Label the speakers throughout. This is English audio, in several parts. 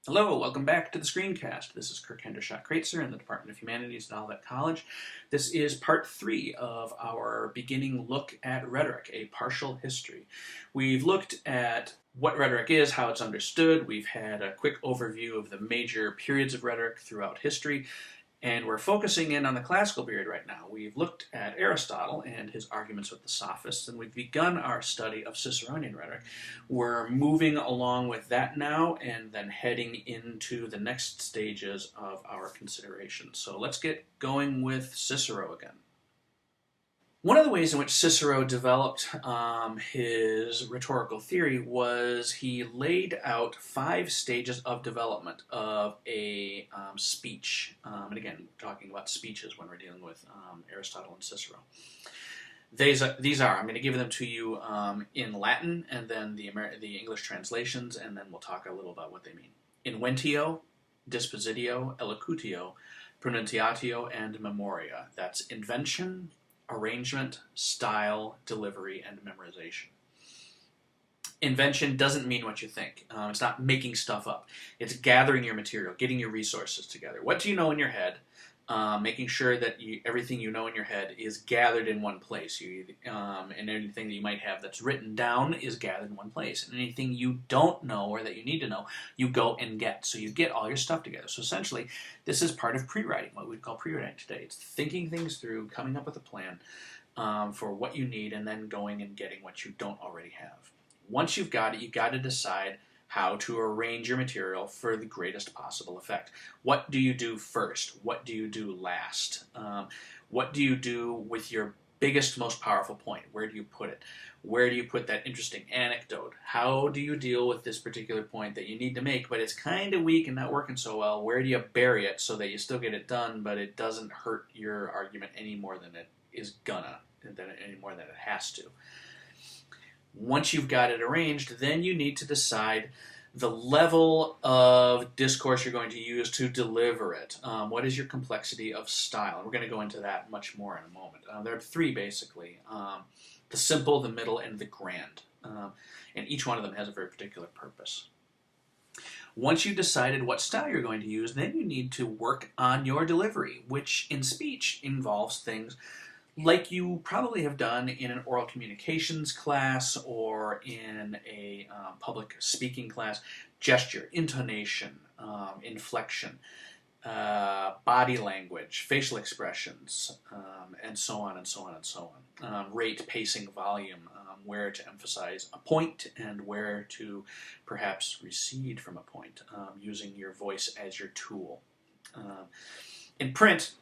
Speaker 1: Hello, welcome back to the screencast. This is Kirk Hendershott-Kraetzer in the Department of Humanities at Olivet College. This is part 3 of our beginning look at rhetoric, a partial history. We've looked at what rhetoric is, how it's understood. We've had a quick overview of the major periods of rhetoric throughout history. And we're focusing in on the classical period right now. We've looked at Aristotle and his arguments with the sophists, and we've begun our study of Ciceronian rhetoric. We're moving along with that now and then heading into the next stages of our consideration. So let's get going with Cicero again. One of the ways in which Cicero developed his rhetorical theory was he laid out 5 stages of development of a speech. And again, talking about speeches when we're dealing with Aristotle and Cicero. These are, I'm going to give them to you in Latin and then the English translations, and then we'll talk a little about what they mean. Inventio, dispositio, elocutio, pronunciatio, and memoria. That's invention, arrangement, style, delivery, and memorization. Invention doesn't mean what you think. It's not making stuff up. It's gathering your material, getting your resources together. What do you know in your head? Making sure that everything you know in your head is gathered in one place. And anything that you might have that's written down is gathered in one place. And anything you don't know or that you need to know, you go and get. So you get all your stuff together. So essentially, this is part of pre-writing, what we'd call pre-writing today. It's thinking things through, coming up with a plan for what you need, and then going and getting what you don't already have. Once you've got it, you've got to decide how to arrange your material for the greatest possible effect. What do you do first? What do you do last? What do you do with your biggest, most powerful point? Where do you put it? Where do you put that interesting anecdote? How do you deal with this particular point that you need to make, but it's kind of weak and not working so well? Where do you bury it so that you still get it done, but it doesn't hurt your argument any more than it is any more than it has to? Once you've got it arranged, then you need to decide the level of discourse you're going to use to deliver it. What is your complexity of style? And we're going to go into that much more in a moment. There are 3 basically, the simple, the middle, and the grand. And each one of them has a very particular purpose. Once you've decided what style you're going to use, then you need to work on your delivery, which in speech involves things like you probably have done in an oral communications class or in a public speaking class: gesture, intonation, inflection, body language, facial expressions, and so on and so on and so on. Rate, pacing, volume, where to emphasize a point and where to perhaps recede from a point, using your voice as your tool. In print,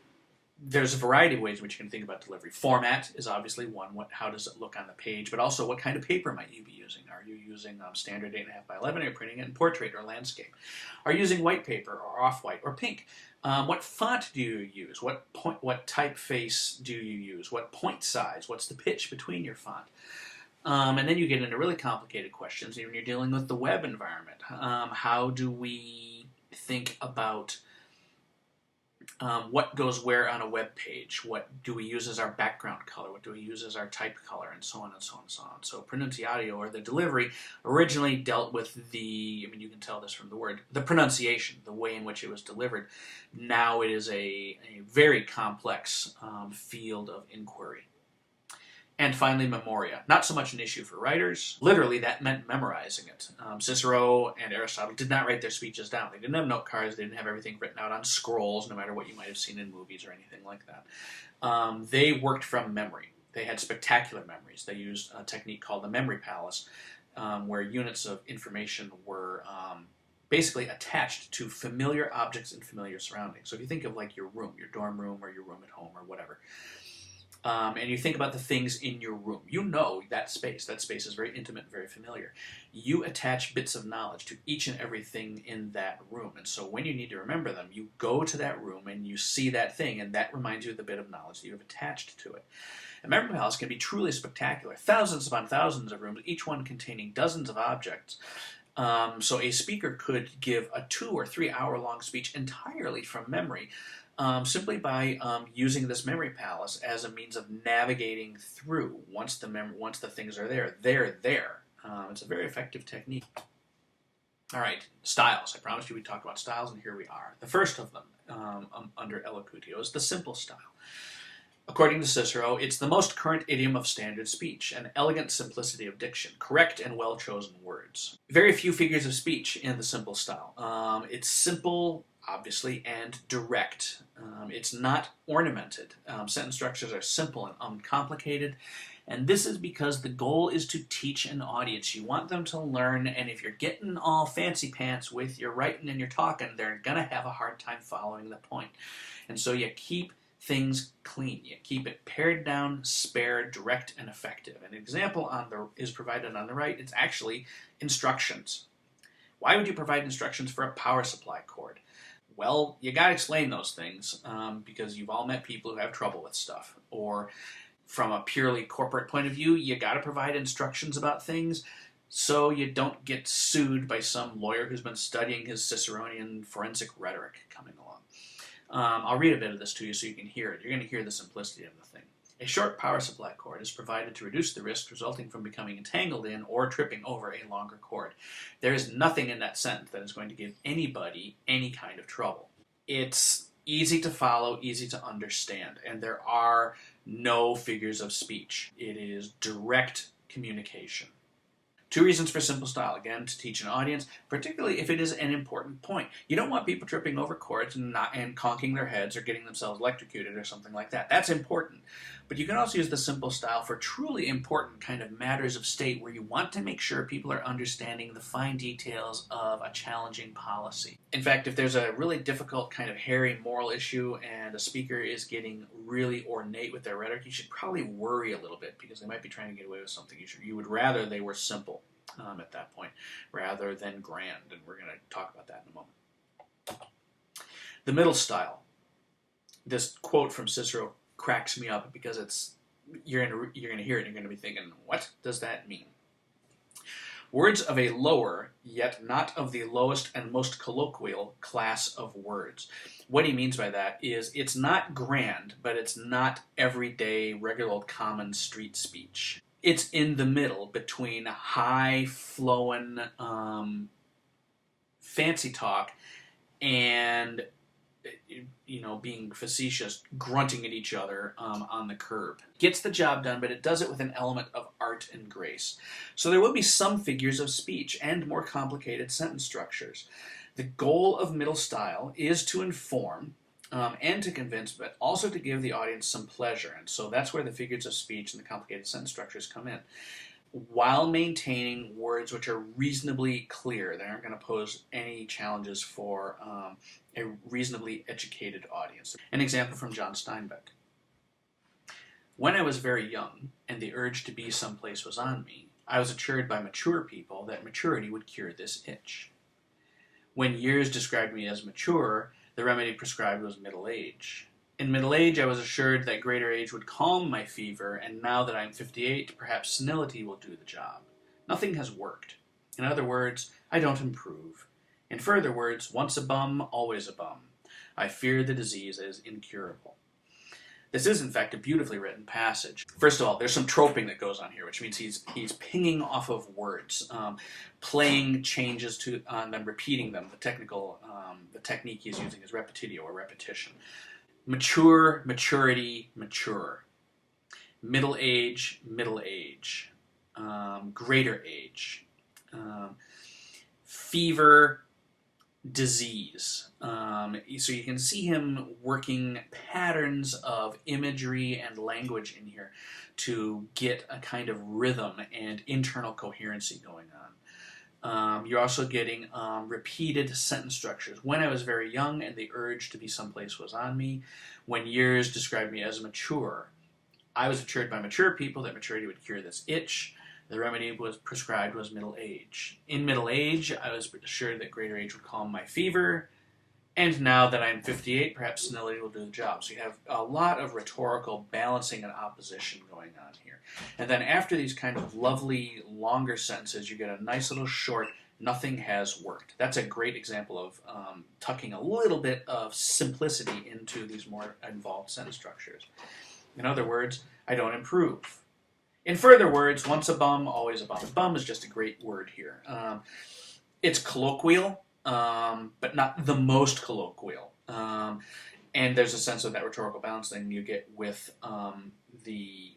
Speaker 1: there's a variety of ways in which you can think about delivery. Format is obviously one. How does it look on the page? But also, what kind of paper might you be using? Are you using standard 8.5 by 11? Are you printing it in portrait or landscape? Are you using white paper or off-white or pink? What font do you use? What typeface do you use? What point size? What's the pitch between your font? And then you get into really complicated questions when you're dealing with the web environment. How do we think about what goes where on a web page? What do we use as our background color? What do we use as our type color? And so on and so on and so on. So pronunciatio, or the delivery, originally dealt with you can tell this from the word, the pronunciation, the way in which it was delivered. Now it is a very complex field of inquiry. And finally, memoria. Not so much an issue for writers. Literally, that meant memorizing it. Cicero and Aristotle did not write their speeches down. They didn't have note cards. They didn't have everything written out on scrolls, no matter what you might have seen in movies or anything like that. They worked from memory. They had spectacular memories. They used a technique called the memory palace, where units of information were basically attached to familiar objects and familiar surroundings. So if you think of like your room, your dorm room, or your room at home, or whatever, and you think about the things in your room. You know that space. That space is very intimate and very familiar. You attach bits of knowledge to each and everything in that room. And so when you need to remember them, you go to that room and you see that thing, and that reminds you of the bit of knowledge that you have attached to it. A memory palace can be truly spectacular. Thousands upon thousands of rooms, each one containing dozens of objects. So a speaker could give a 2 or 3 hour long speech entirely from memory, simply by using this memory palace as a means of navigating through. Once the things are there, they're there. It's a very effective technique. All right, styles. I promised you we'd talk about styles, and here we are. The first of them, under elocutio, is the simple style. According to Cicero, it's the most current idiom of standard speech, an elegant simplicity of diction, correct and well-chosen words. Very few figures of speech in the simple style. It's simple, obviously, and direct. It's not ornamented. Sentence structures are simple and uncomplicated, and this is because the goal is to teach an audience. You want them to learn, and if you're getting all fancy pants with your writing and your talking, they're going to have a hard time following the point. And so you keep things clean. You keep it pared down, spare, direct, and effective. An example is provided on the right. It's actually instructions. Why would you provide instructions for a power supply cord? Well, you got to explain those things because you've all met people who have trouble with stuff. Or from a purely corporate point of view, you got to provide instructions about things so you don't get sued by some lawyer who's been studying his Ciceronian forensic rhetoric coming along. I'll read a bit of this to you so you can hear it. You're going to hear the simplicity of the thing. A short power supply cord is provided to reduce the risk resulting from becoming entangled in or tripping over a longer cord. There is nothing in that sentence that is going to give anybody any kind of trouble. It's easy to follow, easy to understand, and there are no figures of speech. It is direct communication. 2 reasons for simple style. Again, to teach an audience, particularly if it is an important point. You don't want people tripping over cords and conking their heads or getting themselves electrocuted or something like that. That's important. But you can also use the simple style for truly important kind of matters of state where you want to make sure people are understanding the fine details of a challenging policy. In fact, if there's a really difficult kind of hairy moral issue and a speaker is getting really ornate with their rhetoric, you should probably worry a little bit because they might be trying to get away with something. You would rather they were simple at that point rather than grand, and we're going to talk about that in a moment. The middle style. This quote from Cicero cracks me up because you're going to hear it and you're going to be thinking, what does that mean? Words of a lower, yet not of the lowest and most colloquial class of words. What he means by that is it's not grand, but it's not everyday, regular old common street speech. It's in the middle between high-flowing fancy talk and being facetious, grunting at each other on the curb. Gets the job done, but it does it with an element of art and grace. So there will be some figures of speech and more complicated sentence structures. The goal of middle style is to inform and to convince, but also to give the audience some pleasure. And so that's where the figures of speech and the complicated sentence structures come in, while maintaining words which are reasonably clear. They aren't going to pose any challenges for a reasonably educated audience. An example from John Steinbeck. When I was very young, and the urge to be someplace was on me, I was assured by mature people that maturity would cure this itch. When years described me as mature, the remedy prescribed was middle age. In middle age, I was assured that greater age would calm my fever, and now that I'm 58, perhaps senility will do the job. Nothing has worked. In other words, I don't improve. In further words, once a bum, always a bum. I fear the disease is incurable. This is, in fact, a beautifully written passage. First of all, there's some troping that goes on here, which means he's pinging off of words, playing changes on them, repeating them. The technique he's using is repetitio, or repetition. Mature, maturity, mature. Middle age, middle age. Greater age. Fever, disease. So you can see him working patterns of imagery and language in here to get a kind of rhythm and internal coherency going on. You're also getting repeated sentence structures. When I was very young and the urge to be someplace was on me. When years described me as mature. I was assured by mature people that maturity would cure this itch. The remedy was prescribed was middle age. In middle age, I was assured that greater age would calm my fever. And now that I'm 58, perhaps senility will do the job. So you have a lot of rhetorical balancing and opposition going on here. And then after these kind of lovely, longer sentences, you get a nice little short, nothing has worked. That's a great example of tucking a little bit of simplicity into these more involved sentence structures. In other words, I don't improve. In further words, once a bum, always a bum. Bum is just a great word here. It's colloquial, but not the most colloquial. And there's a sense of that rhetorical balancing you get with the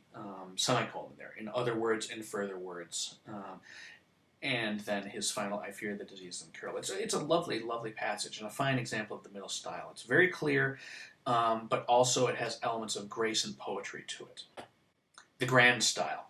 Speaker 1: semicolon there. In other words, in further words. And then his final, I fear the disease and curl. It's a lovely, lovely passage and a fine example of the middle style. It's very clear, but also it has elements of grace and poetry to it. The grand style,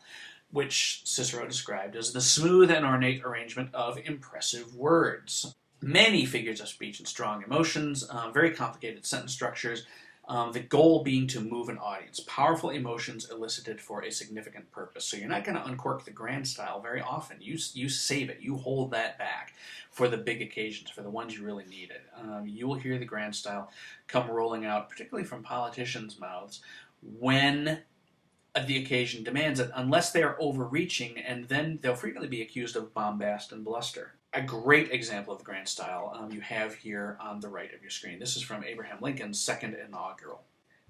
Speaker 1: which Cicero described as the smooth and ornate arrangement of impressive words. Many figures of speech and strong emotions, very complicated sentence structures, the goal being to move an audience. Powerful emotions elicited for a significant purpose. So you're not going to uncork the grand style very often. You save it. You hold that back for the big occasions, for the ones you really need it. You will hear the grand style come rolling out, particularly from politicians' mouths, when the occasion demands it, unless they are overreaching, and then they'll frequently be accused of bombast and bluster. A great example of grand style you have here on the right of your screen. This is from Abraham Lincoln's second inaugural.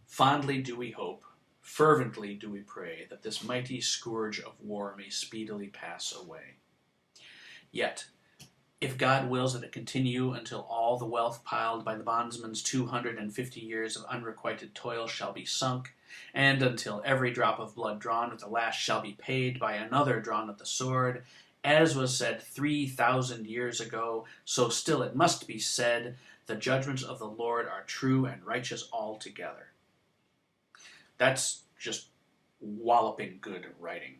Speaker 1: Fondly do we hope, fervently do we pray, that this mighty scourge of war may speedily pass away. Yet, if God wills that it continue until all the wealth piled by the bondsman's 250 years of unrequited toil shall be sunk, and until every drop of blood drawn with the lash shall be paid by another drawn with the sword, as was said 3,000 years ago, so still it must be said, the judgments of the Lord are true and righteous altogether. That's just walloping good writing.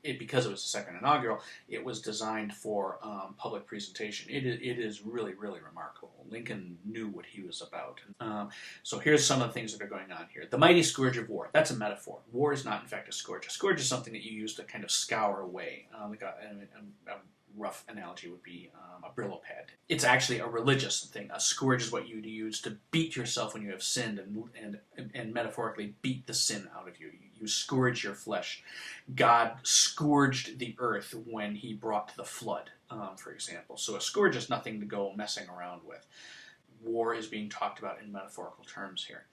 Speaker 1: Because it was the second inaugural, it was designed for public presentation. It is really, really remarkable. Lincoln knew what he was about. So here's some of the things that are going on here. The mighty scourge of war. That's a metaphor. War is not, in fact, a scourge. A scourge is something that you use to kind of scour away. Like a rough analogy would be a Brillo pad. It's actually a religious thing. A scourge is what you use to beat yourself when you have sinned and metaphorically beat the sin out of you. You scourge your flesh. God scourged the earth when he brought the flood, for example. So a scourge is nothing to go messing around with. War is being talked about in metaphorical terms here.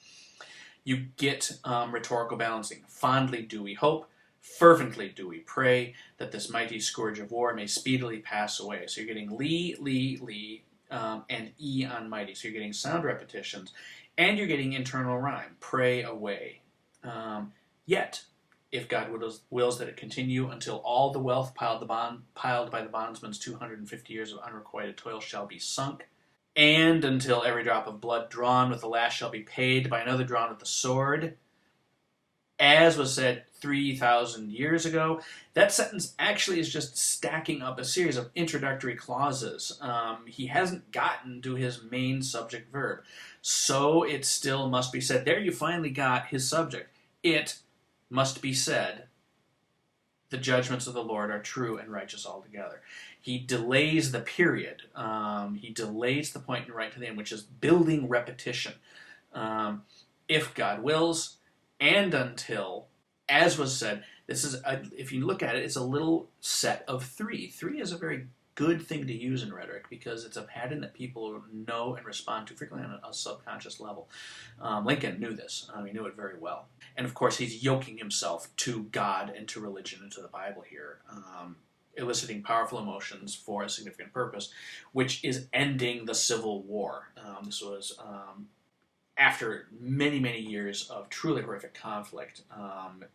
Speaker 1: You get rhetorical balancing. Fondly do we hope, fervently do we pray that this mighty scourge of war may speedily pass away. So you're getting lee, and e on mighty. So you're getting sound repetitions, and you're getting internal rhyme. Pray away. Yet, if God wills that it continue until all the wealth piled by the bondsman's 250 years of unrequited toil shall be sunk, and until every drop of blood drawn with the lash shall be paid by another drawn with the sword, as was said 3,000 years ago. That sentence actually is just stacking up a series of introductory clauses. He hasn't gotten to his main subject verb. So it still must be said. There you finally got his subject. It must be said, the judgments of the Lord are true and righteous altogether. He delays the period. He delays the point and right to the end, which is building repetition. If God wills, and until, as was said, this is, if you look at it, it's a little set of three. Three is a very good thing to use in rhetoric because it's a pattern that people know and respond to frequently on a subconscious level. Lincoln knew this. He knew it very well. And of course, he's yoking himself to God and to religion and to the Bible here, eliciting powerful emotions for a significant purpose, which is ending the Civil War. This was after many, many years of truly horrific conflict,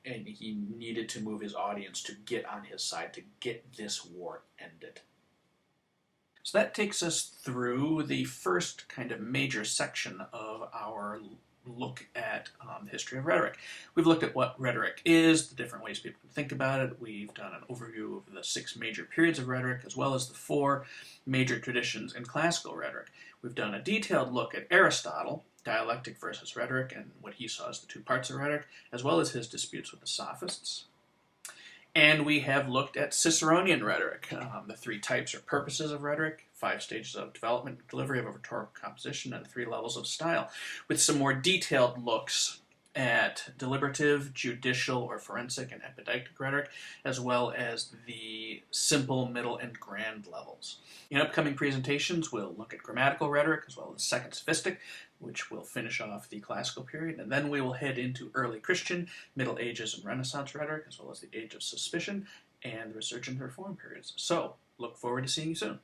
Speaker 1: and he needed to move his audience to get on his side, to get this war ended. So that takes us through the first kind of major section of our look at the history of rhetoric. We've looked at what rhetoric is, the different ways people can think about it. We've done an overview of the 6 major periods of rhetoric, as well as the 4 major traditions in classical rhetoric. We've done a detailed look at Aristotle, dialectic versus rhetoric, and what he saw as the 2 parts of rhetoric, as well as his disputes with the sophists. And we have looked at Ciceronian rhetoric, the 3 types or purposes of rhetoric, 5 stages of development and delivery of a rhetorical composition, and 3 levels of style, with some more detailed looks at deliberative, judicial, or forensic and epidictic rhetoric, as well as the simple, middle, and grand levels. In upcoming presentations, we'll look at grammatical rhetoric, as well as second sophistic, which will finish off the classical period, and then we will head into early Christian, Middle Ages, and Renaissance rhetoric, as well as the Age of Suspicion and the Resurgent Reform periods. So, look forward to seeing you soon.